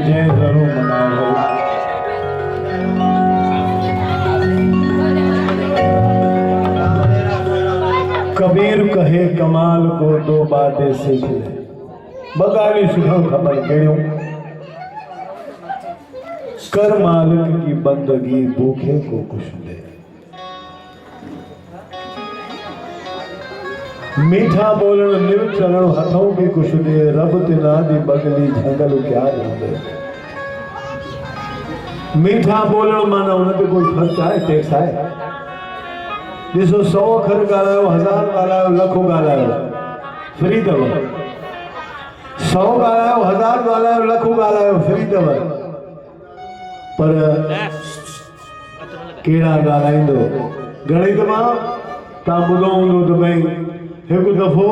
जय जरूर मनाओ। कबीर कहे कमाल को दो बातें सीख ले, बगाली सुनो खबर कहो, कर मालिक की बंदगी भूखे को कुछ दे। मीठा बोलन निव चरण हथों भी कुछ दे, रब तिना दी बगली झंगल क्या दे। मीठा बोलन माना उन ते कोई खर्च है, टैक्स है। ॾिसो 100 अखर ॻाल्हायो, 1000 ॻाल्हायो, लखो ॻाल्हायो, फ्री अथव। 100 ॻाल्हायो, 1000 ॻाल्हायो, लखो ॻाल्हायो, फ्री अथव। पर कहिड़ा ॻाल्हाईंदो? घणेई दफ़ा तव्हां ॿुधो हूंदो त भई हिकु दफ़ो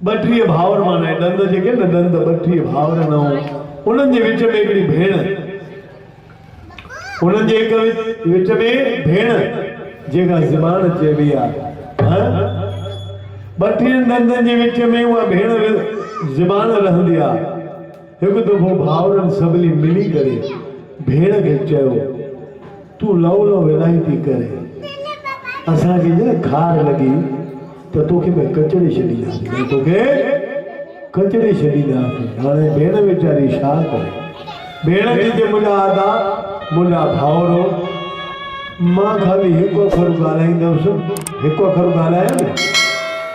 32 भाउर माना ॾंद जेके न ॾंद 32 भाउर न हो, उन्हनि जे विच में हिकिड़ी भेण, उन्हनि जे विच में भेण जेका ज़बान चइबी आहे, 32 ॾंदनि जे विच में उहा भेण ज़बान रहंदी आहे। हिकु दफ़ो भाउरनि सभिनी मिली करे भेण खे चयो, तूं लव लव इलाही थी करे, असांखे न खार लॻी त तोखे में कचड़े छॾींदासीं, तोखे कचड़े छॾींदासीं। हाणे भेण वीचारी छा करे? भेण चई मुंहिंजा आदा, मुंहिंजा भाउर, मां खाली हिकु अखर ॻाल्हाईंदुसि, हिकु अखर ॻाल्हायां न,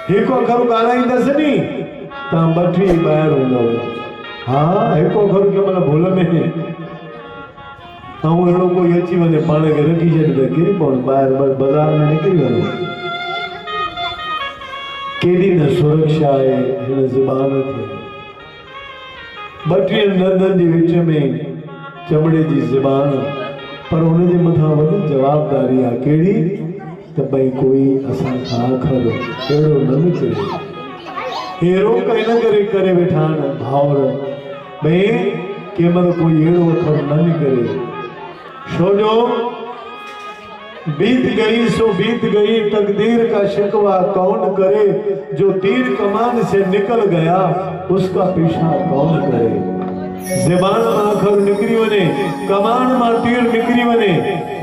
हिकु अखर ॻाल्हाईंदसि नी तव्हां 32 ॿाहिरि हूंदव। हा, हिकु अखर कंहिं महिल भुल में ऐं अहिड़ो कोई अची वञे पाण खे रखी छॾे त किरी पवणो, ॿाहिरि बाज़ारि में निकिरी वञो। केॾी न सुरक्षा आहे हिन ज़बान खे। 32 ॾंदनि जे विच में चमड़े जी ज़बान, पर उनजे मथां वॾी जवाबदारी आहे। कहिड़ी? त भई कोई असां खां अखर अहिड़ो न निकिरे। अहिड़ो इन करे वेठा आहिनि भाउर, भई कंहिं महिल कोई अहिड़ो अखर न निकिरे। छो जो बीत गई सो बीत गई, तकदीर का शिकवा कौन करे, जो तीर कमान से निकल गया उसका पीछा कौन करे। ज़बान मां अखर निकिरी वञे, कमान मां तीर निकिरी वञे,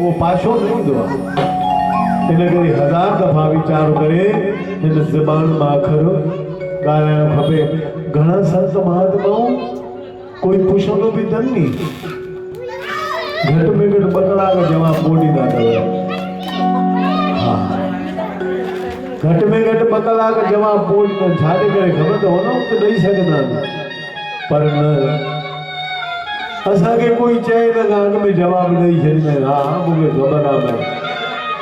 उहो पाछो न ईंदो आहे। इन करे 1000 दफ़ा वीचार करे हिन ज़बान मां अखर ॻाल्हाइणु खपे। घणा संत महात्माऊं कोई पुछंदो बि अथनि नी, घटि में घटि 2 कलाक जवाब कोन ॾींदा अथव। हा, घटि में घटि 2 कलाक जवाब कोन ॾींदा। छाजे करे ख़बर अथव न, त ॾेई सघंदा आहिनि, पर न असांखे कोई चए त अॻ में जवाब ॾेई छॾींदा आहिनि। हा, मूंखे ख़बर आहे भई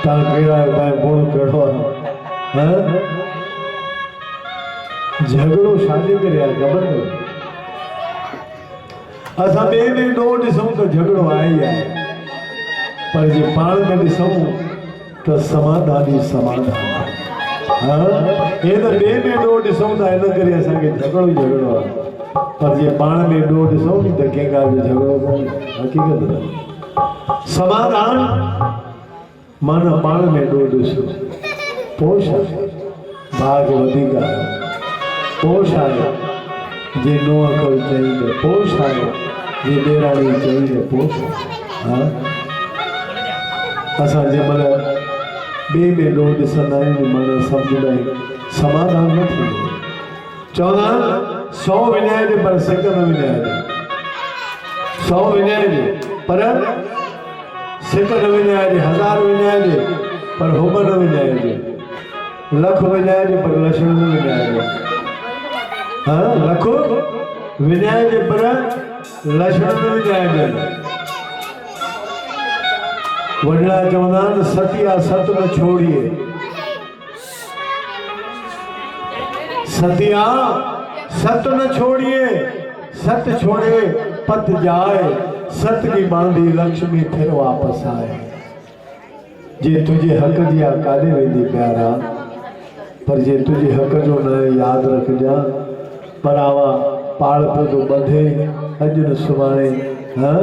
तव्हां कहिड़ा आहियो, तव्हांजो गुण कहिड़ो आहे। झगड़ो छाजे करे आहे ख़बर अथव? असां ॿिए में ॾोह ॾिसूं त झगड़ो आहे ई आहे, पर जे पाण में ॾिसूं त समाधान ई समाधान आहे। हे त ॿिए में ॾोह ॾिसूं था, इन करे असांखे झगड़ो ई झगड़ो आहे, पर जे पाण में ॾोह ॾिसूं नी त कंहिं ॻाल्हि जो झगड़ो कोन्हे। हक़ीक़त समाधान माना पाण में ॾोह ॾिसो, पोइ छा भाग वधीक आहे, पोइ छा आहे जे नुंहुं अखर चई त पोइ छा आहे, जे ॾेराणी चई त पोइ छा। हा, असां जंहिं महिल ॿिए में ॾोह ॾिसंदा आहियूं माना सम्झंदा आहियूं समाधान न थींदो। चवंदा आहिनि 100 विञाइजे पर सिक न विञाइजे, 100 विञाइजे पर सिक न विञाइजे, 1000 विञाइजे पर हुब न विञाइजे, लख विञाइजे पर लछण न विञाइजे। हाँ, लख विञाइजे पर लछण न विञाइजे। वॾड़ा चवंदा आहिनि सतिया सत न छोड़िए, सतिया सत न छोड़िए, सत छोड़े पत जाए, सत की बांधी लक्ष्मी फिर वापस आए। जे तुझे हक दिया काॾे वेंदी प्यारा, पर जे तुझे हक जो न याद रखजा, परावा पाड़ तो बंधे अॼु न सुभाणे। हाँ,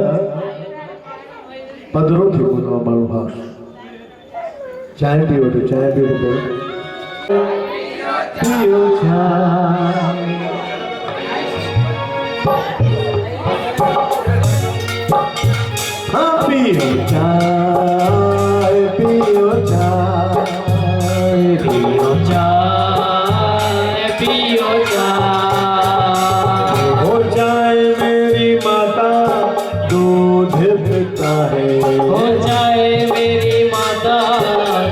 पधरो थी वञो माण्हू। हा, चांहि पी वठो, चांहि पी वठो। पियो छा चाय पियो चाय पियो चाय पियो चाय हो जाए मेरी माता दूध पीता है हो जाए मेरी माता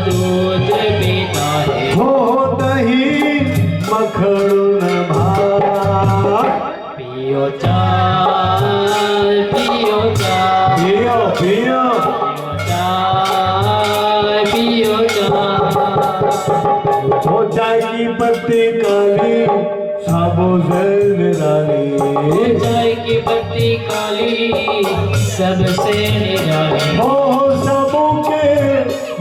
दूध पीता है हो दही मखन भात पियो चाय पियो चाय पियो पियो चाय पियो चाय हो चाय की पत्ती काली साबो से निराली चाय की पत्ती काली सबसे निराली हो सबों के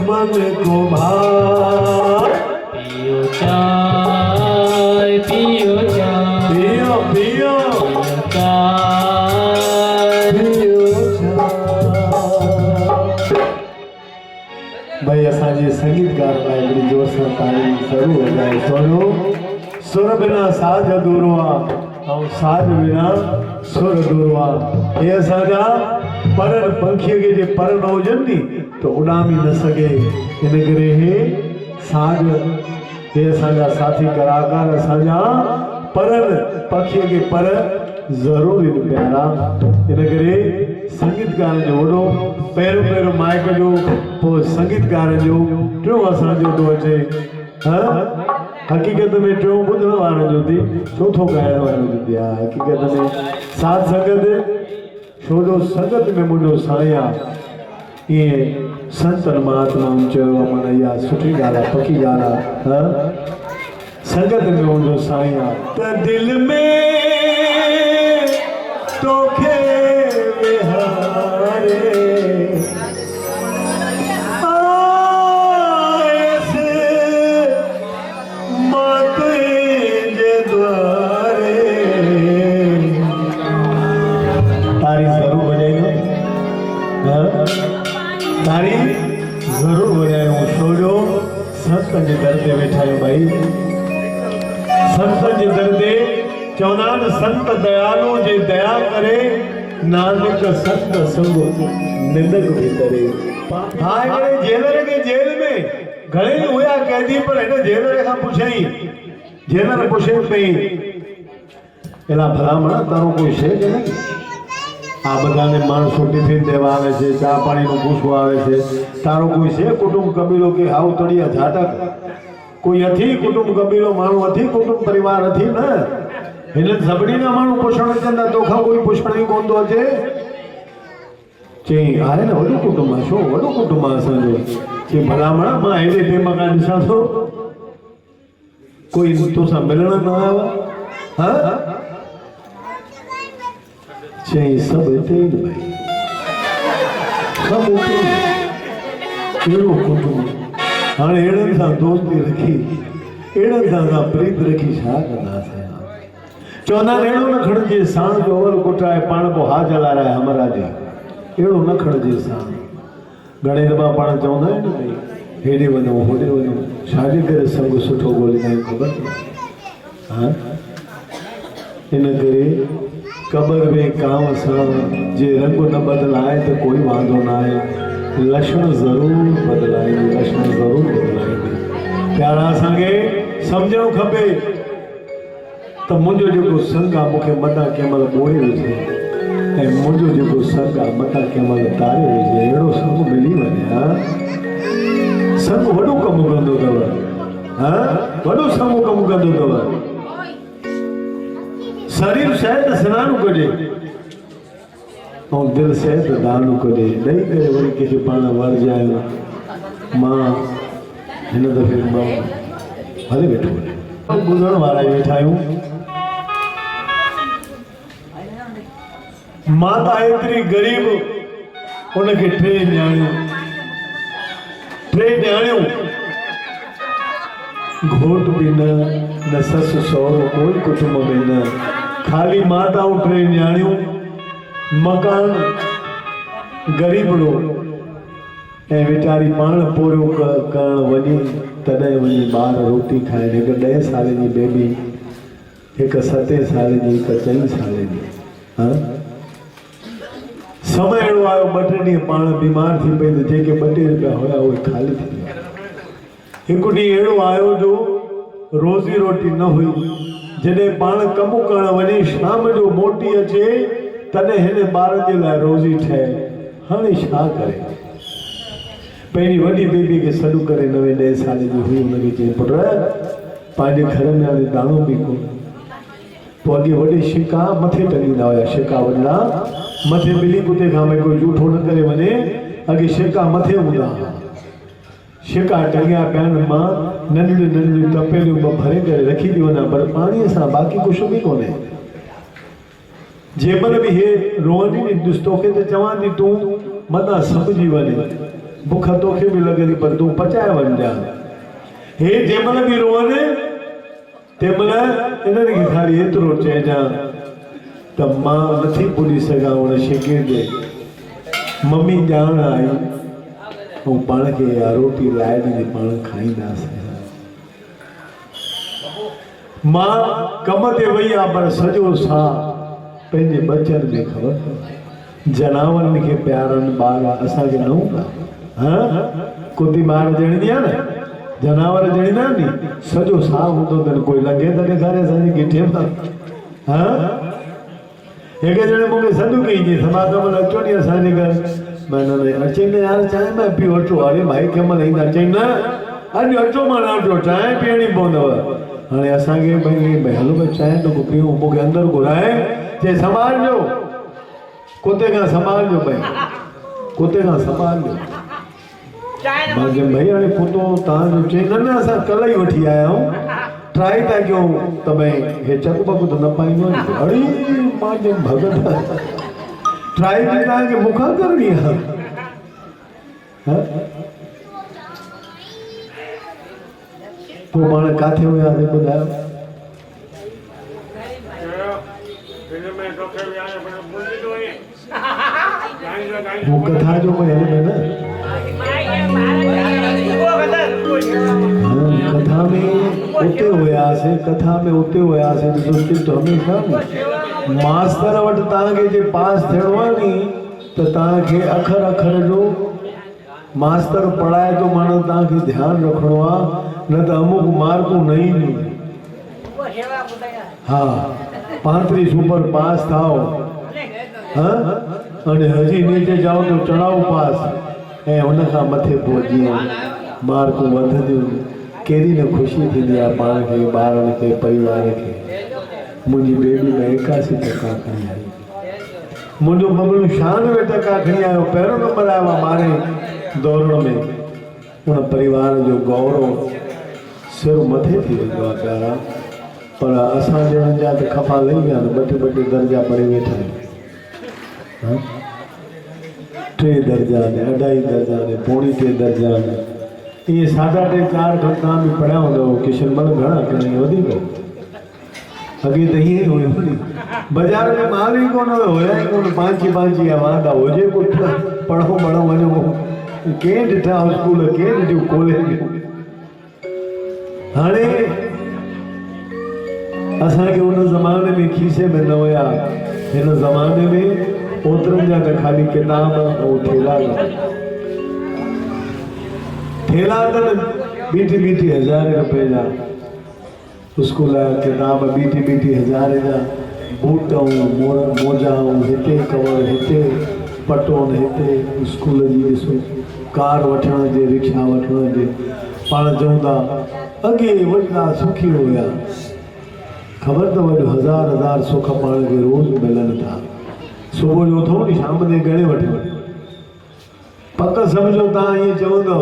मन को भाए पियो चाय पियो चाय पियो पियो चाय पियो चाय। भाई असांजे संगीतकार लाइ हिकिड़ी जोर सां ताली ज़रूरु वॼाए सोनो सुर बिना साज अधूरो आहे ऐं साज बिना सुर अधूरो आहे हे असांजा परनि पंखीअ खे जे पर न हुजनि नी त उॾामी न सघे इन करे हे साज हे असांजा साथी कलाकार असांजा परनि पखीअ खे पर ज़रूरु आहिनि प्यारा इन करे संगीतकारनि जो वॾो पहिरियों पहिरियों माइक जो पोइ संगीतकारनि जो टियों असांजो थो अचे हकीकत में टियों ॿुधण वारनि जो थी चोथों ॻाइण वारनि जो थी हकीकत में साथ संगत छो जो संगत में मुंहिंजो साईं आहे ईअं संतनि महात्माउनि चयो आहे माना इहा सुठी ॻाल्हि आहे पकी ॻाल्हि आहे संगत में मुंहिंजो साईं आहे त दिलि में तोखे विहारे आयसि मात जे द्वारे तारी ज़रूरु वॼाईंदो तारी ज़रूरु वॼायूं छो जो संतनि जे दर ते वेठा आहियूं भाई संतनि जे दर ते चवंदा आहिनि संत दयालु जे दया करे नानक संत संग निंदक बि करे हा हिकिड़े जेलर खे जेल में घणे ई हुया कैदी पर हिन जेलर खां पुछई जेलर पुछे पई એલા ભલામણ તારો કોઈ છે કે નહીં આ બધાને માણસો ટિફિન દેવા આવે છે ચા પાણીનું પૂછવા આવે છે તારો કોઈ છે કુટુંબ કબીલો કે હાવ તળિયા ઝાટક કોઈ હતી કુટુંબ કબીલો માણો હતી કુટુંબ પરિવાર હતી ને એટલે સબડીના માણું પોષણ ચંદા તોખા કોઈ પુષ્પણી કોણ તો છે ચઈ આરે ને વડું કુટુંબ છો વડું કુટુંબ અસાંજો કે ભલામણ માં હેડે બે મકાન સાસો કોઈ તો સા મિલણ ન આવા હા चई सब हिते ई भाई सब हिते कहिड़ो कुटुंब हाणे अहिड़नि सां दोस्ती रखी अहिड़नि सां प्रीत रखी छा कंदासीं चवंदा आहिनि अहिड़ो न खणिजे साण जो अवल कुटाए पाण को हा जलाराए हमरा जे अहिड़ो न खणिजे साण घणे दफ़ा पाण चवंदा आहिनि न भई हेॾे वञो होॾे वञो छाजे करे संग सुठो ॻोल्हींदा आहियूं ख़बर हा इन करे कबर में कांव सां जे रंग न बदलाए तो कोई वांदो ना है लक्षण ज़रूर बदलाएंगे लक्षण ज़रूर बदलाएंगे प्यारा असांखे सम्झणु खपे त मुंहिंजो जेको संग आहे मूंखे मथां कंहिं महिल ॿोड़े विझे ऐं मुंहिंजो जेको संग आहे मथां कंहिं महिल तारे विझे अहिड़ो संग मिली वञे हा संग वॾो कमु कंदो अथव हा वॾो संग कमु कंदो अथव शरीर शायद सनानु कजे और दिल शायद दानु कजे ॾेई करे वरी कंहिंखे पाण वरजायो मां हिन दफ़े मां हले वेठो ॿुधण वारा ई वेठा आहियूं माता एतिरी ग़रीब उनखे टे न्याणियूं घोट भी न ससु सहुरो कोई कुटुंब में न खाली माताऊं टे न्याणियूं मकान ग़रीबड़ो ऐं वीचारी पाण पोरियो करण वञी तॾहिं वञी ॿार रोटी खाइनि हिकु 10 साल जी बेबी हिकु 7 साल जी हिकु 4 साल जी हा समय अड़ो आयो ॿ 3 ॾींहं पाण बीमार थी पई त जेके 2-2 रुपया हुया उहे ख़ाली थी विया। हिकु ॾींहुं अहिड़ो आयो जो रोज़ी रोटी न हुई। जॾहिं पाण कमु करणु वञे शाम जो मोटी अचे तॾहिं हिन ॿार जे लाइ रोज़ी ठहे। हाणे छा करे? पंहिंजी वॾी बेबी खे सॾु करे 9-10 साल जी हुई, हुनखे चई पुट पंहिंजे घर में हाणे दाणो बि कोन। पोइ अॻे वॾे शिका मथे टंगींदा हुया, शिका वॾा मथे बिली कुते खां भई कोई जूठो न करे वञे, अॻे शिका मथे हूंदा हुआ। शिका टंगिया पिया आहिनि, मां नंढियूं नंढियूं तपेलियूं ॿ भरे करे रखी थी वञा, पर पाणीअ सां बाक़ी कुझु बि कोन्हे। जंहिंमहिल बि हे रोअंदी नी तोखे त चवां थी तूं मथां सम्झी वञे, बुख तोखे बि लॻंदी पर तूं पचाए वञ। हे जंहिंमहिल बि रोअनि तंहिंमहिल इन्हनि खे ख़ाली एतिरो चइजां त मां नथी पुॼी सघां हुन शिके ते, मम्मी ॼाण आई ऐं पाण खे इहा रोटी लाइ ॾींदी, पाण खाईंदासीं। मां कम ते वई आहे पर सॼो साह पंहिंजे बचनि में ख़बर जनावरनि खे प्यारनि ॿार असांखे न हूंदा। हाँ कुती ॿार ॼणंदी आहे न, जनावर ॼणींदा आहिनि नी, सॼो साह हूंदो अथनि, कोई लॻे त ॾेखारे असांजी गिठे मां। हाँ हिकु ॼणे मूंखे सॾु कई जी समाज में अचो नी असांजे घर, मैंने चई न यार चांहि में पियो अचो। अरे भाई कंहिं महिल ईंदा? चई न अॼु अचो मां न अचो, चांहि पीअणी पवंदव। हाणे असांखे भई हलो भई चांहि तो पीऊं, मूंखे अंदरि घुराए चई संभालजो, कुते खां संभालजो, भई कुते खां संभालजो। मां चयो भई हाणे कुतो तव्हांजो? चई न न असां कल्ह ई वठी आया आहियूं, ट्राई था कयूं त भई हे चक बक त न पाईंदो। अड़े मां चयो भॻत ट्राई बि तव्हांखे मूंखां करणी आहे? पोइ पाण किथे हुयासीं ॿुधायो? वो कथा जो कोई हल में न, कथा में उते हुयासीं, कथा में उते हुयासीं। दोस्ती तो हमेशा मास्तर वटि तव्हांखे जे पास थियणो आहे नी त तव्हांखे अखर अखर जो मास्तर पढ़ाए थो माण्हू, तव्हांखे ध्यानु रखिणो आहे, न त अमुक मार्कूं न ईंदियूं। हा 35 सुपर पास थाओ, हाँ अने हजी नीचे जाओ तो चढ़ाओ पास, ऐं हुन खां मथे पहुची मार्कूं वधंदियूं। कहिड़ी न ख़ुशी थींदी आहे पाण खे, ॿारनि खे, परिवार खे। मुंहिंजी बेबी में 81% खणी आई, मुंहिंजो बबलू 96% खणी आयो, पहिरियों नंबर आयो आहे ॿारहें दौरण में। उन परिवार जो गौरव सिर मथे थी वेंदो आहे प्यारा। पर असां ॼणनि जा त खफ़ा लही विया आहिनि, 2-2 दर्जा पढ़ी वेठा आहिनि। 3 दर्जा ने 2.5 दर्जा ने 3.5 दर्जा ने, ये 3.5-4 घंटा भी पढ़िया हूंदो। किशनमल घणा करण वधीक अॻे त हीअं हुयो नी, बाज़ार में माल ई कोन हुया ई कोन, 5 आवाज़ हुजे कुझु पढ़ो वञो। कंहिं ॾिठा स्कूल, कंहिं ॾिठियूं कॉलेज। हाणे असांखे उन ज़माने में खीसे में न हुया, हिन ज़माने में ओतिरनि जा त ख़ाली किताब ऐं थेला अथनि बीठी 1000 रुपए जा, स्कूल जा किताब बीठी 1000 जा, बूट ऐं मोजा ऐं हिते कवर, हिते पटोन, हिते स्कूल जी ॾिसो, कार वठण जे, रिक्शा वठण जे। पाण चऊं था अॻे वॾा सुखी हुया, ख़बर अथव 1000 सुख पाण खे रोज़ मिलनि था। सुबुह जो उथो नी, शाम जे घणे वठी वञो, पक सम्झो तव्हां ईअं चवंदव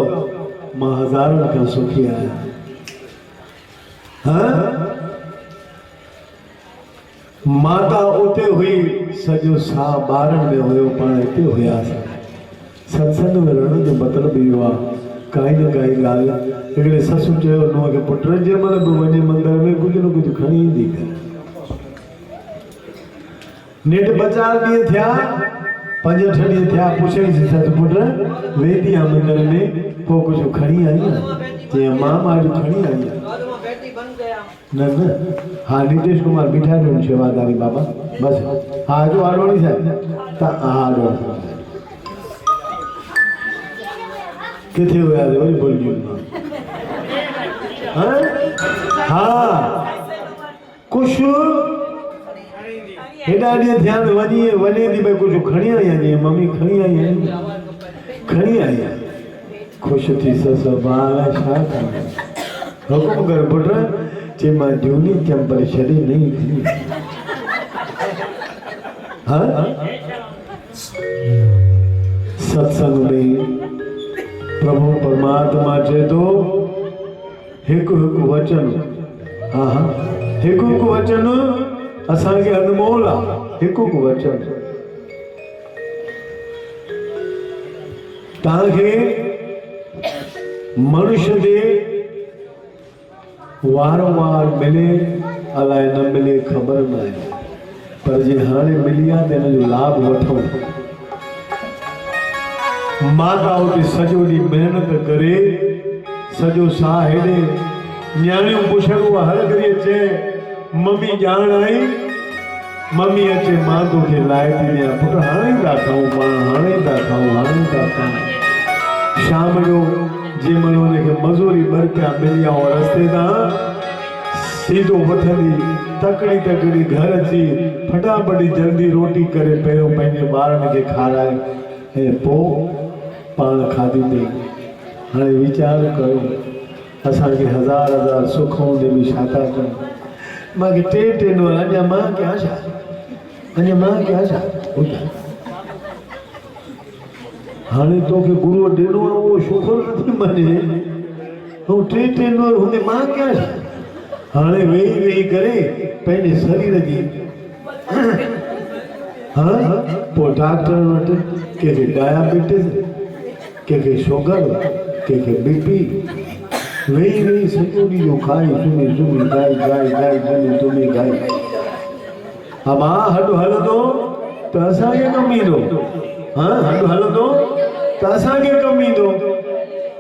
मां हज़ारनि खां सुखी आहियां। माता उते हुई, सॼो साह ॿारनि में हुयो, पाण हिते हुयासीं। सत्संग में रहण जो मतिलबु इहो आहे, काई न काई ॻाल्हि। हिकिड़े ससु चयो नुंहं खे, पुट जंहिं महिल बि वञे मंदर में कुझु न कुझु खणी ईंदी कर। नेठ 2-4 ॾींहं थिया, 5-6 ॾींहं थिया, पुछईंसि ससु, पुट वेंदी आहे मंदर में, पोइ कुझु खणी आई आहे? चई मां अॼु खणी आई आहियां। न न हाँ नीतीश कुमार बिठा दो सेवादारी बाबा बस हाँ जो आडवाणी साहब ता हाँ आडवाणी साहब किथे हुआ थे वही बोल गयो हाँ कुछ हेॾा ॾींहं ध्यान वञे थी भई कुझु खणी आई आहीं मम्मी खणी आई आहीं ख़ुशि थी सस बाल छा कयां हुकुम कर पुट जे मां झूनी चंपल छॾे नहीं थी हाँ सत्संग में प्रभु परमात्मा चए थो हिकु हिकु वचन हाँ हाँ हिकु हिकु वचन असांखे अनमोल आहे हिकु हिकु वचन तव्हांखे मनुष्य जे वारंवार मिले अलाए न मिले ख़बर न आहे पर जे हाणे मिली आहे त हिन जो लाभ वठो माता उते सॼो ॾींहुं महिनत करे सॼो साह हेॾे न्याणियूं पुछणु हर घड़ी अचे मम्मी ॼाण आई मम्मी अचे मां तोखे लाइ थी ॾियां पुट हाणे था खाऊं पाण हाणे था खाऊं शाम जो जंहिंमहिल हुनखे मज़ूरी ॿ रुपया मिलिया और रस्ते तां सीधो वठंदी तकड़ी घर अची फटाफट जल्दी रोटी करे पहिरियों पंहिंजे ॿारनि खे खाराए ऐं पोइ पाण खाधी अथई हाणे वीचार कयो असांखे हज़ार हज़ार सुख हूंदे बि छा था कयूं मूंखे टे नूंहं अञा मां कयां छा हाणे तोखे गुरूअ ॾिनो आहे उहो शुकुर नथी मञे ऐं टे नूंहं हूंदे मां कयां छा हाणे वेही करे पंहिंजे शरीर जी हाँ पोइ डॉक्टर वटि कंहिंखे डायबिटीज़ कंहिंखे शुगर कंहिंखे बीपी वेही सॼो ॾींहुं जो खाई सुम्ही गाई हा मां हॾु हलंदो त असांखे कमु ईंदो हाँ हॾु हलंदो त असांखे कमु ईंदो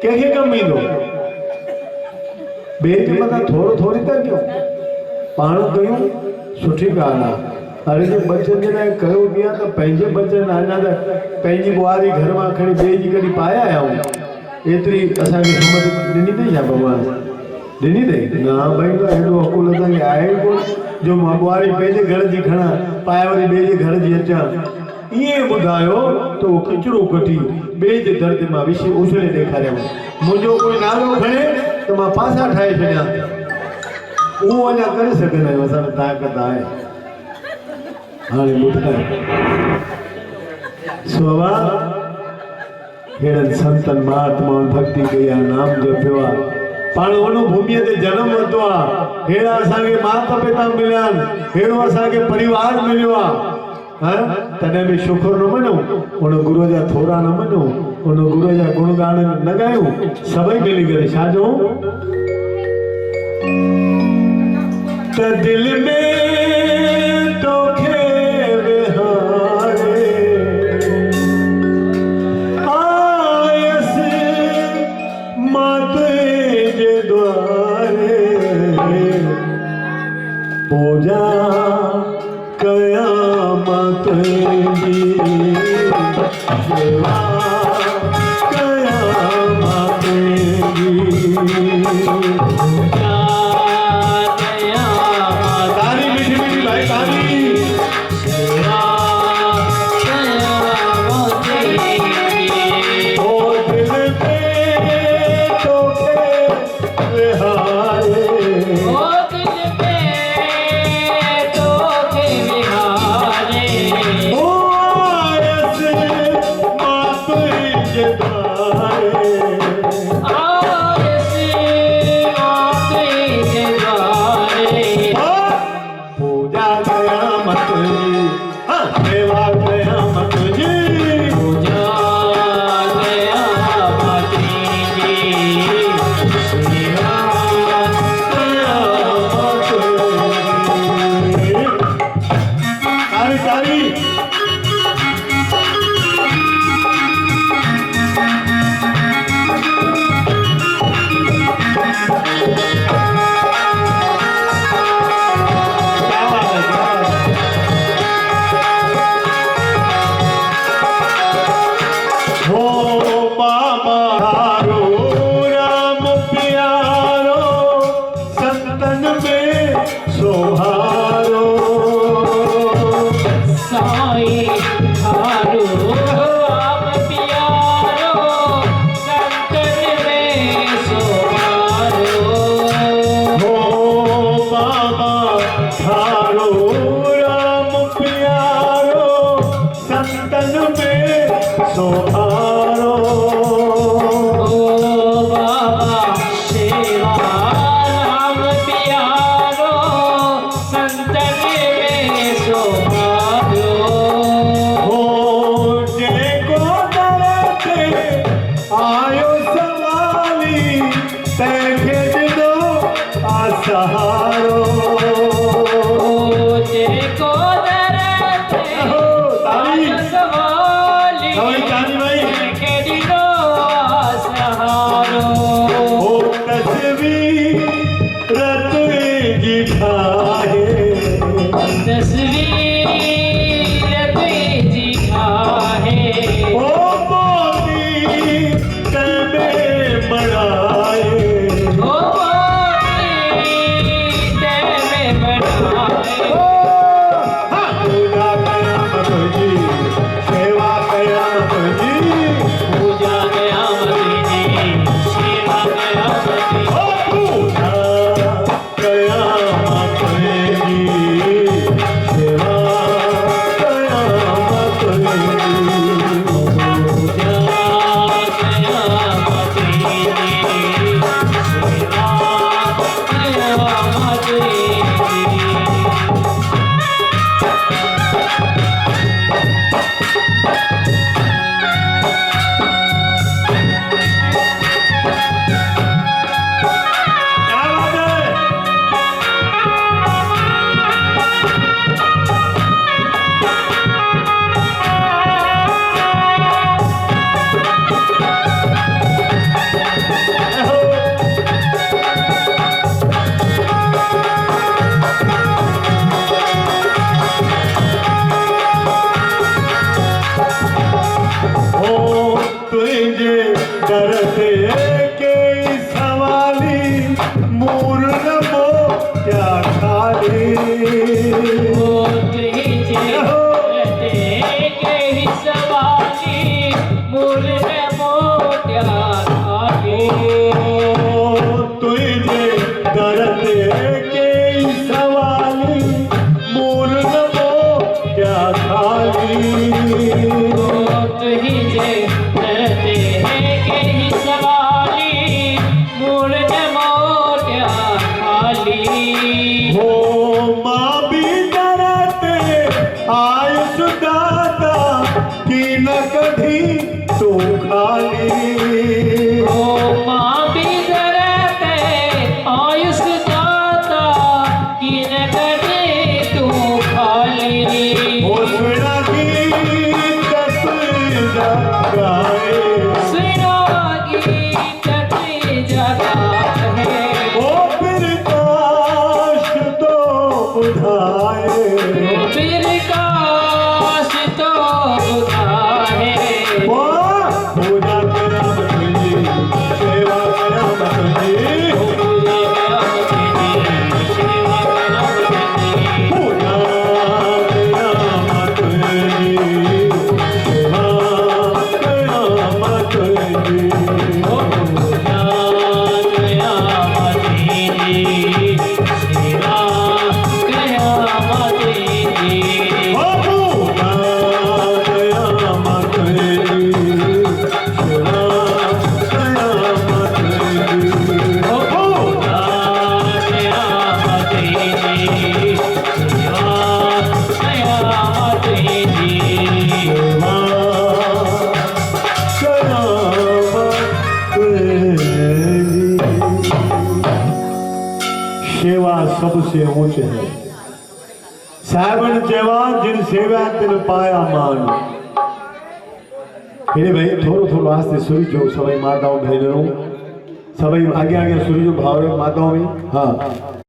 कंहिंखे कमु ईंदो ॿिए जे मथां थोरी था कयूं पाण कयूं सुठी ॻाल्हि आहे अरे जे बचनि जे लाइ कयो बि आहे त पंहिंजे बचनि अञा त पंहिंजी ॿुआरी घर मां खणी ॿिए जी कॾहिं पाया आहियूं एतिरी असांखे हिमत ॾिनी अथई छा भॻवान ॾिनी अथई न भई हेॾो अकुल असांखे आहे कोन जो मां ॿुआरी पंहिंजे घर जी खणा पाए वरी ॿिए जे घर जी अचां ईअं ॿुधायो त उहो किचिरो कटी ॿिए जे दर्द मां विषय उछले ॾेखारियऊं मुंहिंजो कोई नालो खणे त मां पासा ठाहे छॾियां उहो अञा करे सघंदा आहियूं असां वटि ताक़त आहे हाणे ॿुधाए स्वभा हेड़नि संतनि महात्माउनि भक्ति कई आहे नाम जपियो आहे पाण वॾो भूमीअ ते जनम वरितो आहे हेड़ा असांखे माता पिता मिलिया आहिनि हेड़ो असांखे परिवार मिलियो आहे तॾहिं बि शुकुर न मञूं उन गुरूअ जा थोरा न मञूं उन गुरूअ जा गुणगान न ॻायूं सभई मिली करे छा चऊं त दिल में तोखे पूजा कयामत की सेवा कयामत की ताली मीठी मीठी भाई ताली सेवा कयामत की ओ दिल पे तोखे रिहाए बुधाए फिर काश तो बुधाए पूजा करा मतली सेवा करा मतली पूजा करा मतली सेवा करा मतली पूजा करा मतली सेवा करा मतली पूजा करा मतली सेवा करा मतली पूजा करा मतली सेवा करा सेवा सबसे ऊंच है सावन जवान जिन सेवा तिन पाया मान फिर भाई थोड़ो थोड़ो आस्ते सूर्य जो सभी माताओं भेजो सभी आगे आगे सूर्य जो भाव माताओं में हाँ